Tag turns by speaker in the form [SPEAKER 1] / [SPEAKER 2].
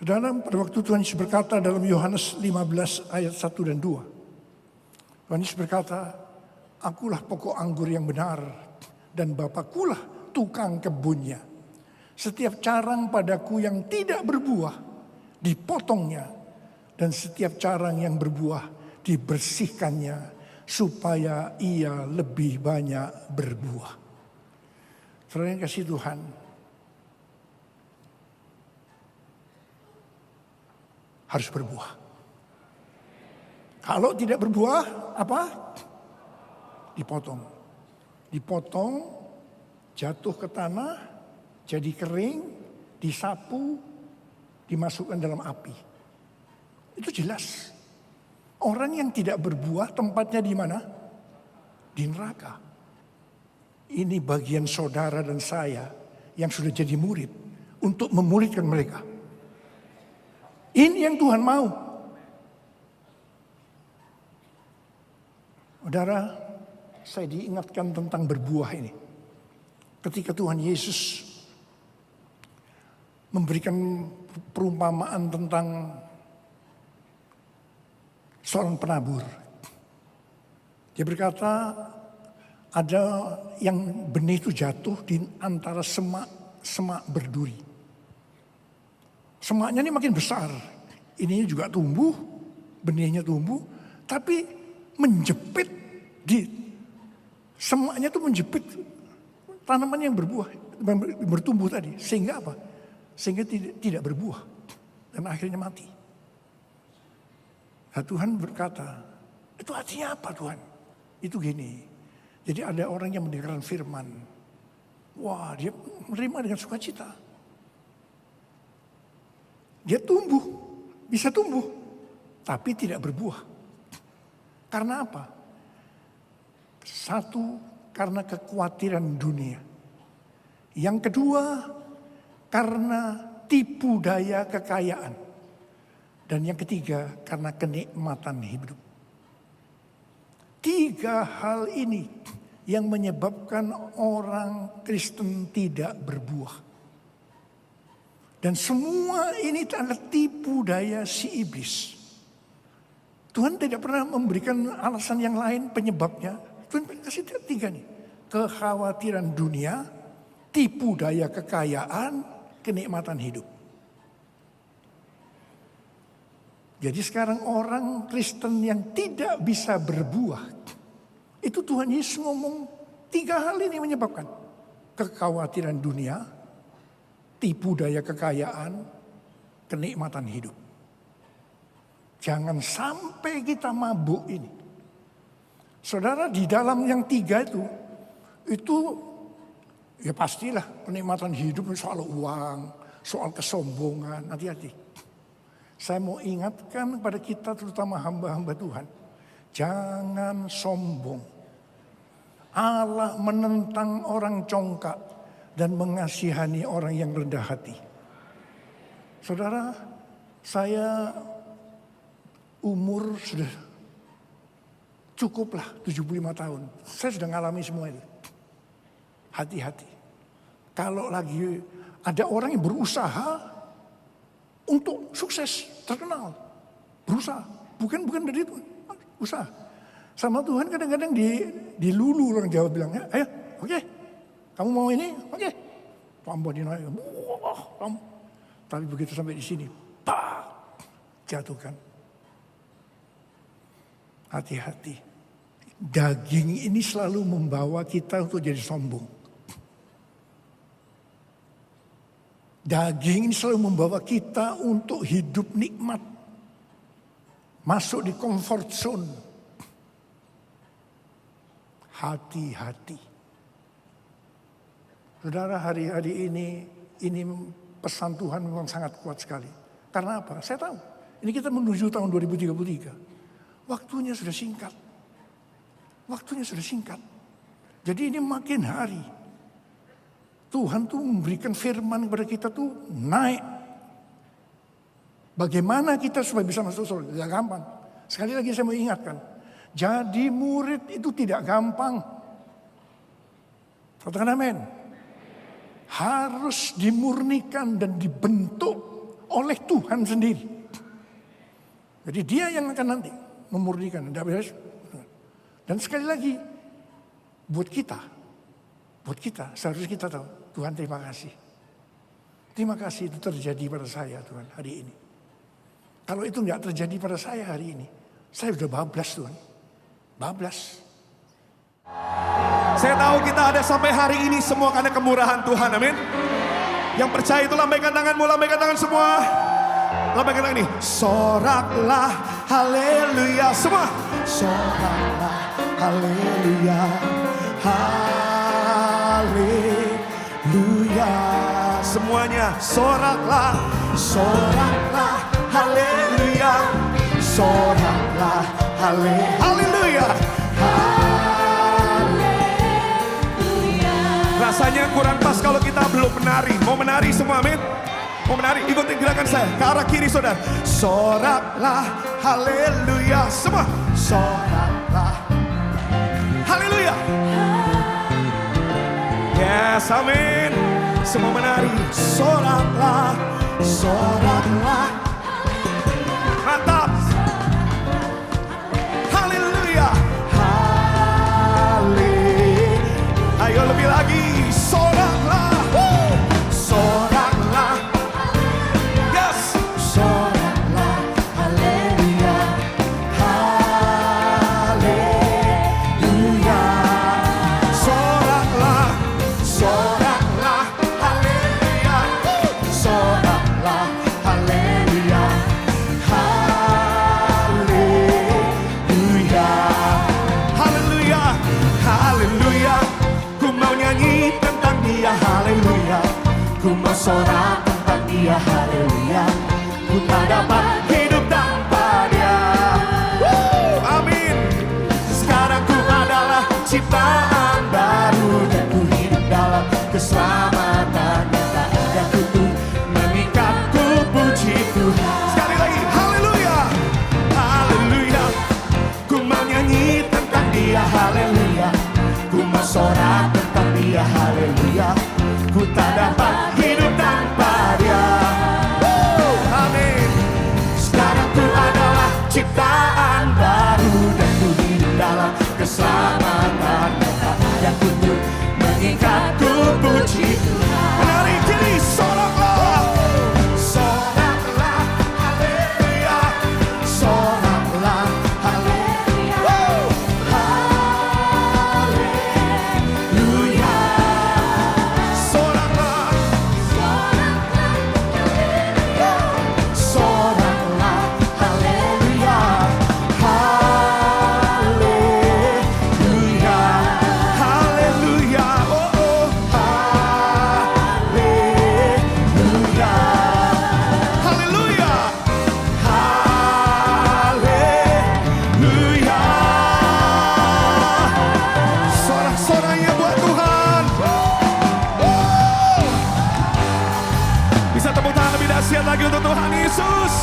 [SPEAKER 1] Saudara, pada waktu Tuhan Yesus berkata dalam Yohanes 15 ayat 1 dan 2. Tuhan Yesus berkata, akulah pokok anggur yang benar dan Bapakkulah tukang kebunnya. Setiap carang padaku yang tidak berbuah dipotongnya, dan setiap carang yang berbuah dibersihkannya supaya ia lebih banyak berbuah. Saudara yang kasih Tuhan, harus berbuah. Kalau tidak berbuah, apa? Dipotong. Dipotong, jatuh ke tanah, jadi kering, disapu, dimasukkan dalam api. Itu jelas. Orang yang tidak berbuah tempatnya di mana? Di neraka. Ini bagian saudara dan saya yang sudah jadi murid untuk memuridkan mereka. Ini yang Tuhan mau. Saudara, saya diingatkan tentang berbuah ini. Ketika Tuhan Yesus memberikan perumpamaan tentang seorang penabur. Dia berkata, ada yang benih itu jatuh di antara semak berduri. Semaknya ini makin besar, ininya juga tumbuh, benihnya tumbuh, tapi menjepit di semaknya itu menjepit tanaman yang berbuah, bertumbuh tadi. Sehingga apa? Sehingga tidak berbuah dan akhirnya mati. Nah, Tuhan berkata, itu artinya apa Tuhan? Itu gini, jadi ada orang yang mendengarkan firman, wah dia menerima dengan sukacita. Dia tumbuh, bisa tumbuh, tapi tidak berbuah. Karena apa? Satu, karena kekhawatiran dunia. Yang kedua, karena tipu daya kekayaan. Dan yang ketiga, karena kenikmatan hidup. 3 hal ini yang menyebabkan orang Kristen tidak berbuah. Dan semua ini adalah tipu daya si iblis. Tuhan tidak pernah memberikan alasan yang lain penyebabnya. Tuhan kasih 3 nih. Kekhawatiran dunia, tipu daya kekayaan, kenikmatan hidup. Jadi sekarang orang Kristen yang tidak bisa berbuah, itu Tuhan Yesus ngomong 3 hal ini menyebabkan. Kekhawatiran dunia, tipu daya kekayaan, kenikmatan hidup. Jangan sampai kita mabuk ini. Saudara, di dalam yang 3 itu ya pastilah kenikmatan hidup soal uang, soal kesombongan, hati-hati. Saya mau ingatkan kepada kita terutama hamba-hamba Tuhan, jangan sombong. Allah menentang orang congkak dan mengasihani orang yang rendah hati. Saudara, saya umur sudah cukuplah 75 tahun. Saya sudah ngalami semua itu. Hati-hati. Kalau lagi ada orang yang berusaha untuk sukses, terkenal, berusaha, bukan dari Tuhan, usaha. Sama Tuhan kadang-kadang dilulu orang Jawa bilang, ayo, oke, kamu mau ini, oke, tambah dinaik, tapi begitu sampai di sini, jatuhkan. Hati-hati, daging ini selalu membawa kita untuk jadi sombong. Daging ini selalu membawa kita untuk hidup nikmat. Masuk di comfort zone. Hati-hati. Saudara, hari-hari ini pesan Tuhan memang sangat kuat sekali. Karena apa? Saya tahu. Ini kita menuju tahun 2033. Waktunya sudah singkat. Waktunya sudah singkat. Jadi ini makin hari Tuhan tuh memberikan firman kepada kita tuh naik. Bagaimana kita supaya bisa masuk surga? Tidak gampang. Sekali lagi saya mau ingatkan. Jadi murid itu tidak gampang. Katakan amin. Harus dimurnikan dan dibentuk oleh Tuhan sendiri. Jadi dia yang akan nanti memurnikan. Dan sekali lagi, buat kita seharusnya kita tahu, Tuhan terima kasih. Terima kasih itu terjadi pada saya Tuhan hari ini. Kalau itu nggak terjadi pada saya hari ini, saya udah bablas Tuhan. Bablas.
[SPEAKER 2] Saya tahu kita ada sampai hari ini semua karena kemurahan Tuhan, amin. Yang percaya itu lambaikan tanganmu, lambaikan tangan semua. Lambaikan tangan ini. Soraklah haleluya semua. Soraklah haleluya. Haleluya. Semuanya soraklah, soraklah haleluya. Soraklah haleluya. Rasanya kurang pas kalau kita belum menari. Mau menari semua, amin. Mau menari, ikutin gerakan saya ke arah kiri saudara. Soraklah haleluya semua. Soraklah haleluya. Yes, amin. Semua menari. Soraklah, soraklah. Mantap. Haleluya. Ayo lebih lagi. Soraklah. Soraklah. Yes. Soraklah. Haleluya. Haleluya. Soraklah. Soraklah. Haleluya. Soraklah. Haleluya. Haleluya. Haleluya. Haleluya. Ku mau nyanyi tentang dia, haleluya. Ku mau sorak tentang dia, haleluya. Ku tak dapat hidup tanpa dia. Amin. Sekarang ku adalah ciptaan baru, dan ku hidup dalam keselamatan yang tak ada kutu mengikat. Ku puji Tuhan. Sekali lagi, haleluya. Haleluya. Ku mau nyanyi tentang dia, haleluya. Ku mau sorak tentang dia, haleluya. Ku tak dapat hidup tanpa dia. Amin. Sekarang ku adalah ciptaan baru, dan ku hidup dalam keselamatan yang tak ada kutu mengikat. Ku puji Tuhan. Menari kiri, soraklah. Soraklah, haleluya. Soraklah, haleluya. Haleluya. Soraklah. Soraklah, haleluya. Haleluya. Haleluya. Oh, oh. Haleluya. Haleluya. Haleluya. Sorak-soraknya buat Tuhan. Bisa tepuk tangan lebih dahsyat lagi untuk Tuhan Yesus.